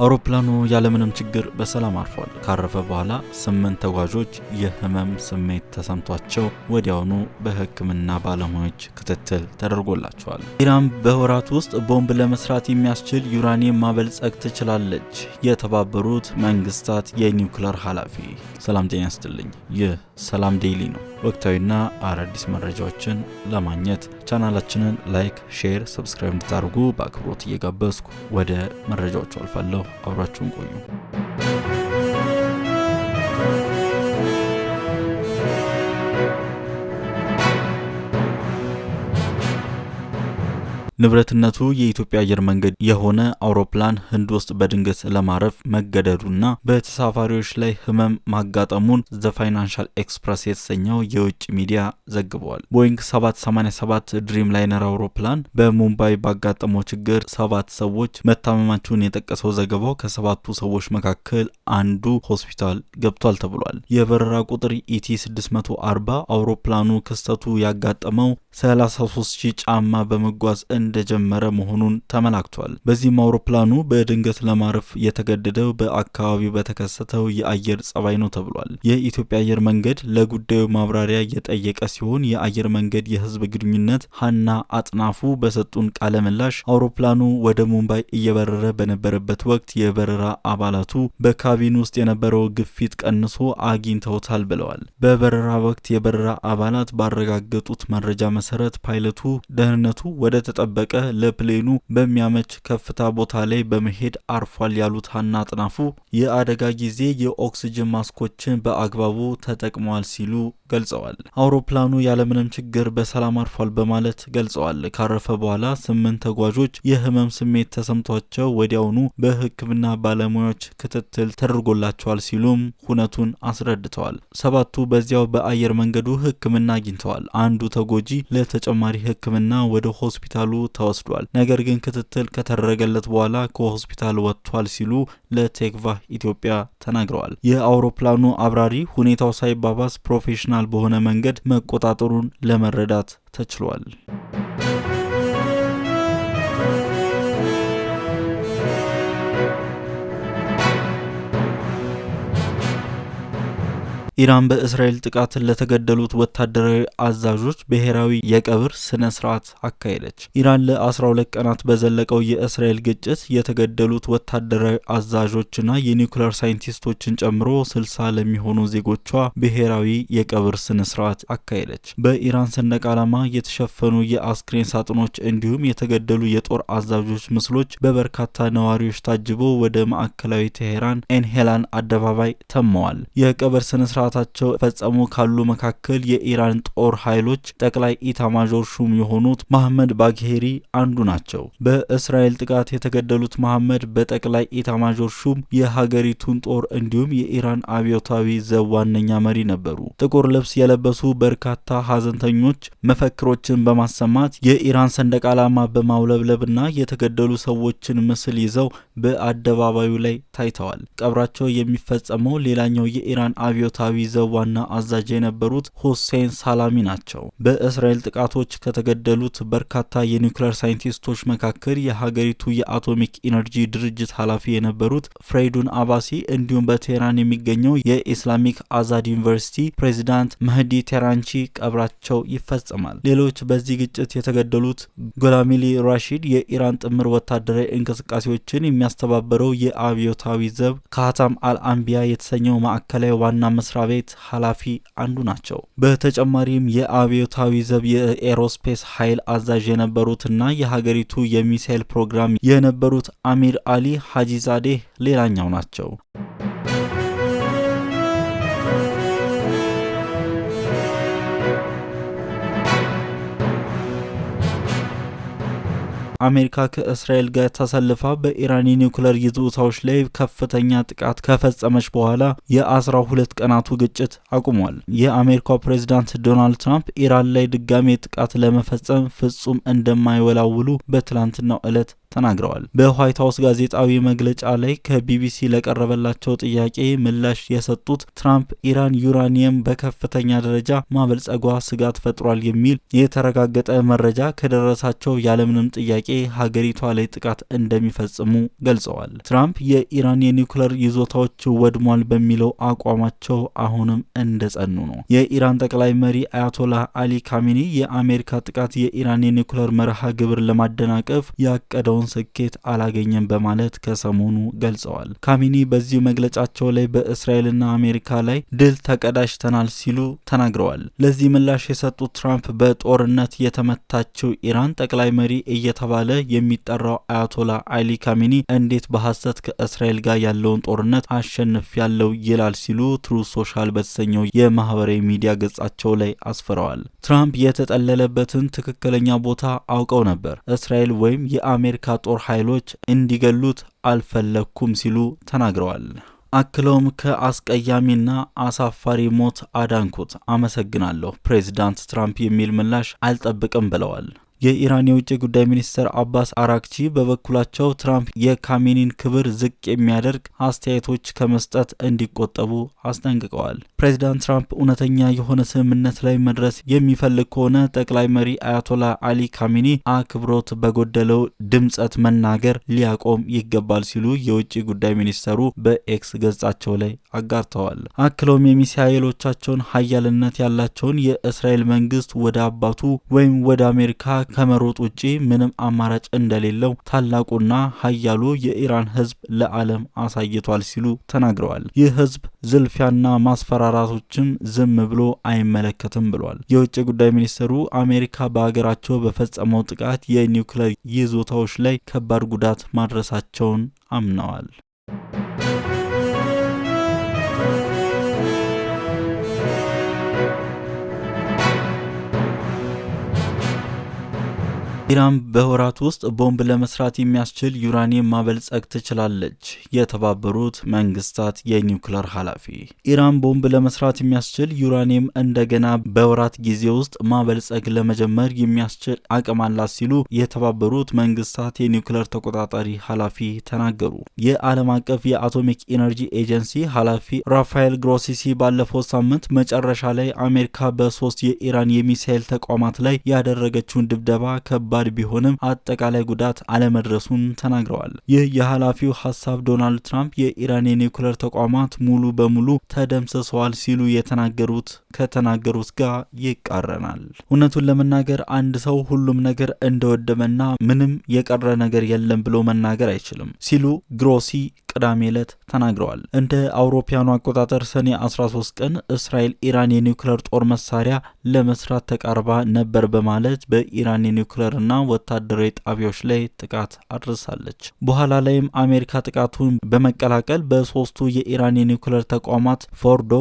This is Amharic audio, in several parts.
አውሮፕላኑ ያለምንም ችግር በሰላም አርፏል። ካረፈ በኋላ 8 ተጓዦች የህመም ስሜት ተሰምቷቸው ወዲያውኑ በሕክምና ባለሙያዎች ክትትል ተደርጎላቸዋል። ኢራን በወራት ውስጥ ቦምብ ለመስራት የሚያስችል ዩራኒየም ማበልጸግ ትችላለች። የተባበሩት መንግስታት የኒውክሌር ኃላፊ። ሰላም ጤና ይስጥልኝ። ይህ ሰላም ዴይሊ ነው። ወቅታዊና አዳዲስ መረጃዎችን ለማግኘት ቻናላችንን ላይክ፣ ሼር፣ ሰብስክራይብ እንድታደርጉ በአክብሮት እየጋበዝኩ ወደ መረጃዎቹ አልፋለሁ። አብራችሁን ቆዩ። ንብረትነቱ የኢትዮጵያ አየር መንገድ የሆነ አውሮፕላን ህንድ ውስጥ በድንገት ለማረፍ መገደዱና በተሳፋሪዎች ላይ ህመም ማጋጠሙን ዘ ፋይናንሻል ኤክስፕረስ የተሰኘው የውጭ ሚዲያ ዘግቧል። ቦይንግ 787 ድሪም ላይነር አውሮፕላን በሙምባይ ባጋጠመው ችግር 7 ሰዎች መታመማቸውን የጠቀሰው ዘገባው ከሰባቱ ሰዎች መካከል አንዱ ሆስፒታል ገብቷል ተብሏል። የበረራ ቁጥር ኢቲ 640 አውሮፕላኑ ክስተቱ ያጋጠመው 33000 ጫማ በመጓዝ እንደጀመረ መሆኑን ተመላክቷል። በዚህም አውሮፕላኑ በድንገት ለማረፍ የተገደደው በአካባቢው በተከሰተው የአየር ጸባይ ነው ተብሏል። የኢትዮጵያ አየር መንገድ ለጉዳዩ ማብራሪያ የጠየቀ ሲሆን የአየር መንገድ የህዝብ ግንኙነት ሀና አጥናፉ በሰጡን ቃለ ምላሽ አውሮፕላኑ ወደ ሙምባይ እየበረረ በነበረበት ወቅት የበረራ አባላቱ በካቢን ውስጥ የነበረው ግፊት ቀንሶ አግኝተውታል ብለዋል። በበረራ ወቅት የበረራ አባላት ባረጋገጡት መረጃ መሰረት ፓይለቱ ደህንነቱ ወደ ተጠበቀ ለፕሌኑ በሚያመች ከፍታ ቦታ ላይ በመሄድ አርፏል ያሉት ሀና አጥናፉ የአደጋ ጊዜ የኦክሲጅን ማስኮችን በአግባቡ ተጠቅመዋል ሲሉ ገልጸዋል። አውሮፕላኑ ያለምንም ችግር በሰላም አርፏል በማለት ገልጸዋል። ካረፈ በኋላ 8 ተጓዦች የህመም ስሜት ተሰምቷቸው ወዲያውኑ በሕክምና ባለሙያዎች ክትትል ተደርጎላቸዋል ሲሉም ሁነቱን አስረድተዋል። 7ቱ በዚያው በአየር መንገዱ ሕክምና አግኝተዋል። አንዱ ተጎጂ ለተጨማሪ ሕክምና ወደ ሆስፒታሉ ተወስዷል። ነገር ግን ክትትል ከተደረገለት በኋላ ከሆስፒታል ወጥቷል ሲሉ ለቴክቫህ ኢትዮጵያ ተናግረዋል። የአውሮፕላኑ አብራሪ ሁኔታው ሳይባባስ ፕሮፌሽናል በሆነ መንገድ መቆጣጠሩን ለመረዳት ተችሏል። ኢራን በእስራኤል ጥቃት ለተገደሉት ወታደራዊ አዛዦች ብሔራዊ የቀብር ስነ ስርዓት አካሄደች። ኢራን ለ12 ቀናት በዘለቀው የእስራኤል ግጭት የተገደሉት ወታደራዊ አዛዦችና የኒውክሌር ሳይንቲስቶችን ጨምሮ 60 ለሚሆኑ ዜጎቿ ብሔራዊ የቀብር ስነ ስርዓት አካሄደች። በኢራን ሰንደቅ ዓላማ የተሸፈኑ የአስክሬን ሳጥኖች እንዲሁም የተገደሉ የጦር አዛዦች ምስሎች በበርካታ ነዋሪዎች ታጅበው ወደ ማዕከላዊ ቴሄራን ኤንሄላን አደባባይ ተመዋል። የቀብር ስነ ስርዓታቸው ፈጸሙ ካሉ መካከል የኢራን ጦር ኃይሎች ጠቅላይ ኢታማዦር ሹም የሆኑት መሐመድ ባግሄሪ አንዱ ናቸው። በእስራኤል ጥቃት የተገደሉት መሐመድ በጠቅላይ ኢታማዦር ሹም የሀገሪቱን ጦር እንዲሁም የኢራን አብዮታዊ ዘብ ዋነኛ መሪ ነበሩ። ጥቁር ልብስ የለበሱ በርካታ ሀዘንተኞች መፈክሮችን በማሰማት የኢራን ሰንደቅ ዓላማ በማውለብለብና የተገደሉ ሰዎችን ምስል ይዘው በአደባባዩ ላይ ታይተዋል። ቀብራቸው የሚፈጸመው ሌላኛው የኢራን አብዮታዊ ዘብ ዋና አዛዥ የነበሩት ሁሴን ሳላሚ ናቸው። በእስራኤል ጥቃቶች ከተገደሉት በርካታ የኒውክሌር ሳይንቲስቶች መካከል የሀገሪቱ የአቶሚክ ኢነርጂ ድርጅት ኃላፊ የነበሩት ፍሬይዱን አባሲ እንዲሁም በቴህራን የሚገኘው የኢስላሚክ አዛድ ዩኒቨርሲቲ ፕሬዚዳንት መህዲ ቴራንቺ ቀብራቸው ይፈጸማል። ሌሎች በዚህ ግጭት የተገደሉት ጎላሚሊ ራሺድ የኢራን ጥምር ወታደራዊ እንቅስቃሴዎችን የሚያስተባበረው የአብዮታዊ ዘብ ካታም አልአንቢያ የተሰኘው ማዕከላዊ ዋና መስሪያ ቤት ኃላፊ አንዱ ናቸው። በተጨማሪም የአብዮታዊ ዘብ የኤሮስፔስ ኃይል አዛዥ የነበሩትና የሀገሪቱ የሚሳኤል ፕሮግራም የነበሩት አሚር አሊ ሀጂዛዴህ ሌላኛው ናቸው። አሜሪካ ከእስራኤል ጋር ተሰልፋ በኢራን የኒውክሌር ይዞታዎች ላይ ከፍተኛ ጥቃት ከፈጸመች በኋላ የ12 ቀናቱ ግጭት አቁሟል። የአሜሪካው ፕሬዝዳንት ዶናልድ ትራምፕ ኢራን ላይ ድጋሜ ጥቃት ለመፈጸም ፍጹም እንደማይወላውሉ በትላንትናው ዕለት ተናግረዋል። በዋይት ሀውስ ጋዜጣዊ መግለጫ ላይ ከቢቢሲ ለቀረበላቸው ጥያቄ ምላሽ የሰጡት ትራምፕ ኢራን ዩራኒየም በከፍተኛ ደረጃ ማበልጸጓ ስጋት ፈጥሯል የሚል የተረጋገጠ መረጃ ከደረሳቸው ያለምንም ጥያቄ ሀገሪቷ ላይ ጥቃት እንደሚፈጽሙ ገልጸዋል። ትራምፕ የኢራን የኒውክሌር ይዞታዎች ወድሟል በሚለው አቋማቸው አሁንም እንደጸኑ ነው። የኢራን ጠቅላይ መሪ አያቶላህ አሊ ካሜኒ የአሜሪካ ጥቃት የኢራን የኒውክሌር መርሃ ግብር ለማደናቀፍ ያቀደውን ስኬት አላገኘም በማለት ከሰሞኑ ገልጸዋል። ካሜኒ በዚሁ መግለጫቸው ላይ በእስራኤልና አሜሪካ ላይ ድል ተቀዳጅተናል ሲሉ ተናግረዋል። ለዚህ ምላሽ የሰጡት ትራምፕ በጦርነት የተመታችው ኢራን ጠቅላይ መሪ እየተባለ የሚጠራው አያቶላህ አሊ ካሜኒ እንዴት በሐሰት ከእስራኤል ጋር ያለውን ጦርነት አሸንፍ ያለው ይላል ሲሉ ትሩዝ ሶሻል በተሰኘው የማህበራዊ ሚዲያ ገጻቸው ላይ አስፍረዋል። ትራምፕ የተጠለለበትን ትክክለኛ ቦታ አውቀው ነበር፣ እስራኤል ወይም የአሜሪካ ጦር ኃይሎች እንዲገሉት አልፈለኩም ሲሉ ተናግረዋል። አክለውም ከአስቀያሚና አሳፋሪ ሞት አዳንኩት፣ አመሰግናለሁ ፕሬዚዳንት ትራምፕ የሚል ምላሽ አልጠብቅም ብለዋል። የኢራን የውጭ ጉዳይ ሚኒስትር አባስ አራክቺ በበኩላቸው ትራምፕ የካሜኒን ክብር ዝቅ የሚያደርግ አስተያየቶች ከመስጠት እንዲቆጠቡ አስጠንቅቀዋል። ፕሬዚዳንት ትራምፕ እውነተኛ የሆነ ስምምነት ላይ መድረስ የሚፈልግ ከሆነ ጠቅላይ መሪ አያቶላህ አሊ ካሜኒ አክብሮት በጎደለው ድምጸት መናገር ሊያቆም ይገባል ሲሉ የውጭ ጉዳይ ሚኒስተሩ በኤክስ ገጻቸው ላይ አጋርተዋል። አክለውም የሚሳኤሎቻቸውን ሀያልነት ያላቸውን የእስራኤል መንግስት ወደ አባቱ ወይም ወደ አሜሪካ ከመሮጥ ውጪ ምንም አማራጭ እንደሌለው ታላቁና ሀያሉ የኢራን ህዝብ ለዓለም አሳይቷል ሲሉ ተናግረዋል። ይህ ህዝብ ዝልፊያና ማስፈራራቶችም ዝም ብሎ አይመለከትም ብሏል። የውጭ ጉዳይ ሚኒስትሩ አሜሪካ በሀገራቸው በፈጸመው ጥቃት የኒውክሌር ይዞታዎች ላይ ከባድ ጉዳት ማድረሳቸውን አምነዋል። ኢራን በወራት ውስጥ ቦምብ ለመስራት የሚያስችል ዩራኒየም ማበልጸግ ትችላለች። የተባበሩት መንግስታት የኒውክሌር ኃላፊ ኢራን ቦምብ ለመስራት የሚያስችል ዩራኒየም እንደገና በወራት ጊዜ ውስጥ ማበልጸግ ለመጀመር የሚያስችል አቅም አላት ሲሉ የተባበሩት መንግስታት የኒውክሌር ተቆጣጣሪ ኃላፊ ተናገሩ። የዓለም አቀፍ የአቶሚክ ኢነርጂ ኤጀንሲ ኃላፊ ራፋኤል ግሮሲሲ ባለፈው ሳምንት መጨረሻ ላይ አሜሪካ በ3 የኢራን የሚሳኤል ተቋማት ላይ ያደረገችውን ድብደባ ከባድ ቢሆንም አጠቃላይ ጉዳት አለመድረሱን ተናግረዋል። ይህ የኃላፊው ሐሳብ ዶናልድ ትራምፕ የኢራን የኒውክሌር ተቋማት ሙሉ በሙሉ ተደምስሰዋል ሲሉ ከተናገሩት ጋር ይቃረናል። እውነቱን ለመናገር አንድ ሰው ሁሉም ነገር እንደወደመና ምንም የቀረ ነገር የለም ብሎ መናገር አይችልም ሲሉ ግሮሲ ቅዳሜ ዕለት ተናግረዋል። እንደ አውሮፓውያኑ አቆጣጠር ሰኔ 13 ቀን እስራኤል ኢራን የኒውክሌር ጦር መሳሪያ ለመስራት ተቃርባ ነበር በማለት በኢራን የኒውክሌርና ወታደራዊ ጣቢያዎች ላይ ጥቃት አድርሳለች። በኋላ ላይም አሜሪካ ጥቃቱን በመቀላቀል በሶስቱ የኢራን የኒውክሌር ተቋማት ፎርዶ፣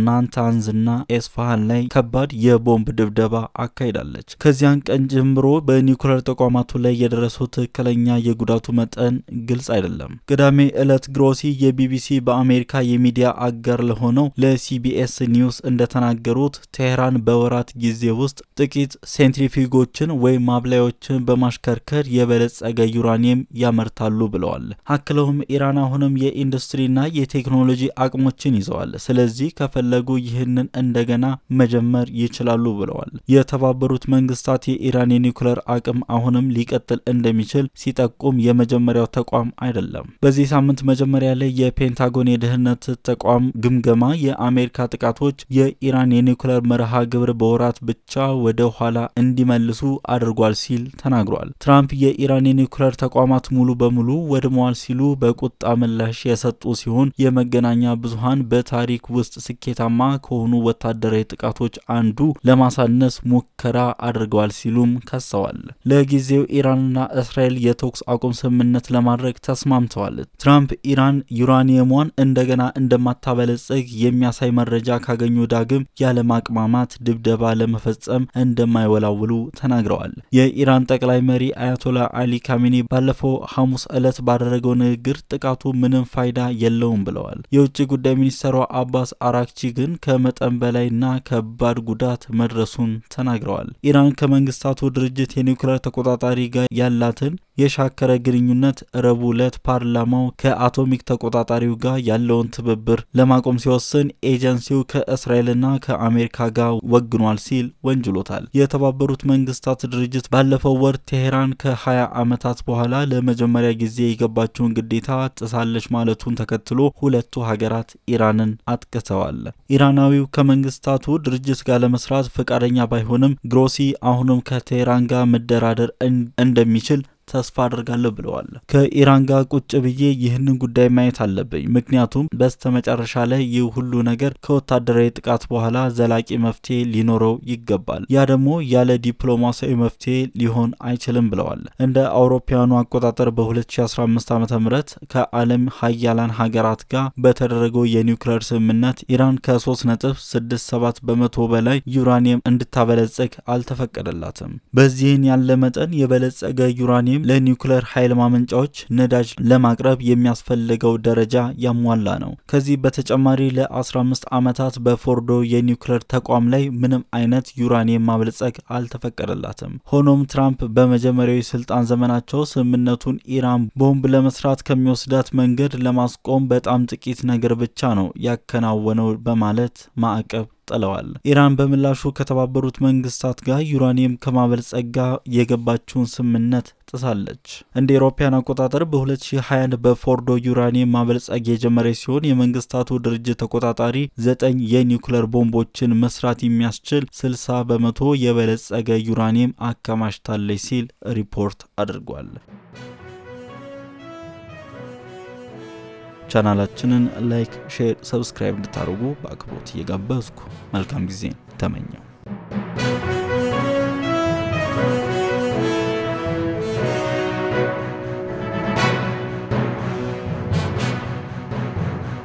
ናታንዝ እና ኤስፋሃን ላይ ከባድ የቦምብ ድብደባ አካሂዳለች። ከዚያን ቀን ጀምሮ በኒውክሌር ተቋማቱ ላይ የደረሰው ትክክለኛ የጉዳቱ መጠን ግልጽ አይደለም። ቅዳሜ ዕለት ግሮሲ የቢቢሲ በአሜሪካ የሚዲያ አጋር ለሆነው ለሲቢኤስ ኒውስ እንደተናገሩት ቴህራን በወራት ጊዜ ውስጥ ጥቂት ሴንትሪፊጎችን ወይም ማብላዮችን በማሽከርከር የበለጸገ ዩራኒየም ያመርታሉ ብለዋል። አክለውም ኢራን አሁንም የኢንዱስትሪና የቴክኖሎጂ አቅሞችን ይዘዋል፣ ስለዚህ ከፈለጉ ይህንን እንደገና መጀመር ይችላሉ ብለዋል። የተባበሩት መንግስታት የኢራን የኒውክሌር አቅም አሁንም ሊቀጥል እንደሚችል ሲጠቁም የመጀመሪያው ተቋም አይደለም። በዚህ ሳምንት መጀመሪያ ላይ የፔንታጎን የደህንነት ተቋም ግምገማ የአሜሪካ ጥቃቶች የኢራን የኒውክሌር መርሃ ግብር በወራት ብቻ ወደ ኋላ እንዲመልሱ አድርጓል ሲል ተናግሯል። ትራምፕ የኢራን የኒውክሌር ተቋማት ሙሉ በሙሉ ወድመዋል ሲሉ በቁጣ ምላሽ የሰጡ ሲሆን የመገናኛ ብዙሃን በታሪክ ውስጥ ስኬታማ ከሆኑ ወታደራዊ ጥቃቶች አንዱ ለማሳነስ ሙከራ አድርገዋል ሲሉም ከሰዋል። ለጊዜው ኢራንና እስራኤል የተኩስ አቁም ስምምነት ለማድረግ ተስማምተዋል። ትራምፕ ኢራን ዩራኒየሟን እንደገና እንደማታበለጽግ የሚያሳይ መረጃ ካገኙ ዳግም ያለማቅማማት ድብደባ ለመፈጸም እንደማይወላውሉ ተናግረዋል። የኢራን ጠቅላይ መሪ አያቶላህ አሊ ካሜኒ ባለፈው ሐሙስ ዕለት ባደረገው ንግግር ጥቃቱ ምንም ፋይዳ የለውም ብለዋል። የውጭ ጉዳይ ሚኒስትሯ አባስ አራክቺ አራክቺ ግን ከመጠን በላይና ከባድ ጉዳት መድረሱን ተናግረዋል። ኢራን ከመንግስታቱ ድርጅት የኒውክሌር ተቆጣጣሪ ጋር ያላትን የሻከረ ግንኙነት ረቡዕ ዕለት ፓርላማው ከአቶሚክ ተቆጣጣሪው ጋር ያለውን ትብብር ለማቆም ሲወስን ኤጀንሲው ከእስራኤልና ከአሜሪካ ጋር ወግኗል ሲል ወንጅሎታል። የተባበሩት መንግስታት ድርጅት ባለፈው ወር ቴሄራን ከ20 ዓመታት በኋላ ለመጀመሪያ ጊዜ የገባችውን ግዴታ ጥሳለች ማለቱን ተከትሎ ሁለቱ ሀገራት ኢራንን አጥቅተዋል። ኢራናዊው ከመንግስታቱ ድርጅት ጋር ለመስራት ፈቃደኛ ባይሆንም ግሮሲ አሁንም ከቴሄራን ጋር መደራደር እንደሚችል ተስፋ አድርጋለሁ ብለዋል። ከኢራን ጋር ቁጭ ብዬ ይህንን ጉዳይ ማየት አለብኝ፣ ምክንያቱም በስተመጨረሻ ላይ ይህ ሁሉ ነገር ከወታደራዊ ጥቃት በኋላ ዘላቂ መፍትሄ ሊኖረው ይገባል። ያ ደግሞ ያለ ዲፕሎማሲያዊ መፍትሄ ሊሆን አይችልም ብለዋል። እንደ አውሮፓውያኑ አቆጣጠር በ2015 ዓ.ም ከዓለም ሀያላን ሀገራት ጋር በተደረገው የኒውክሌር ስምምነት ኢራን ከ3.67 በመቶ በላይ ዩራኒየም እንድታበለጽግ አልተፈቀደላትም። በዚህን ያለ መጠን የበለጸገ ዩራኒየም ለኒውክሌር ኃይል ማመንጫዎች ነዳጅ ለማቅረብ የሚያስፈልገው ደረጃ ያሟላ ነው። ከዚህ በተጨማሪ ለ15 ዓመታት በፎርዶ የኒውክሌር ተቋም ላይ ምንም አይነት ዩራኒየም ማበልጸግ አልተፈቀደላትም። ሆኖም ትራምፕ በመጀመሪያው የስልጣን ዘመናቸው ስምምነቱን ኢራን ቦምብ ለመስራት ከሚወስዳት መንገድ ለማስቆም በጣም ጥቂት ነገር ብቻ ነው ያከናወነው በማለት ማዕቀብ ጥለዋል። ኢራን በምላሹ ከተባበሩት መንግስታት ጋር ዩራኒየም ከማበልጸግ ጋር የገባችውን ስምምነት ጥሳለች። እንደ አውሮፓውያን አቆጣጠር በ2021 በፎርዶ ዩራኒየም ማበልጸግ የጀመረች ሲሆን የመንግስታቱ ድርጅት ተቆጣጣሪ 9 የኒውክሌር ቦምቦችን መስራት የሚያስችል 60 በመቶ የበለጸገ ዩራኒየም አከማችታለች ሲል ሪፖርት አድርጓል። ቻናላችንን ላይክ፣ ሼር፣ ሰብስክራይብ እንድታደርጉ በአክብሮት እየጋበዝኩ መልካም ጊዜ ተመኘው።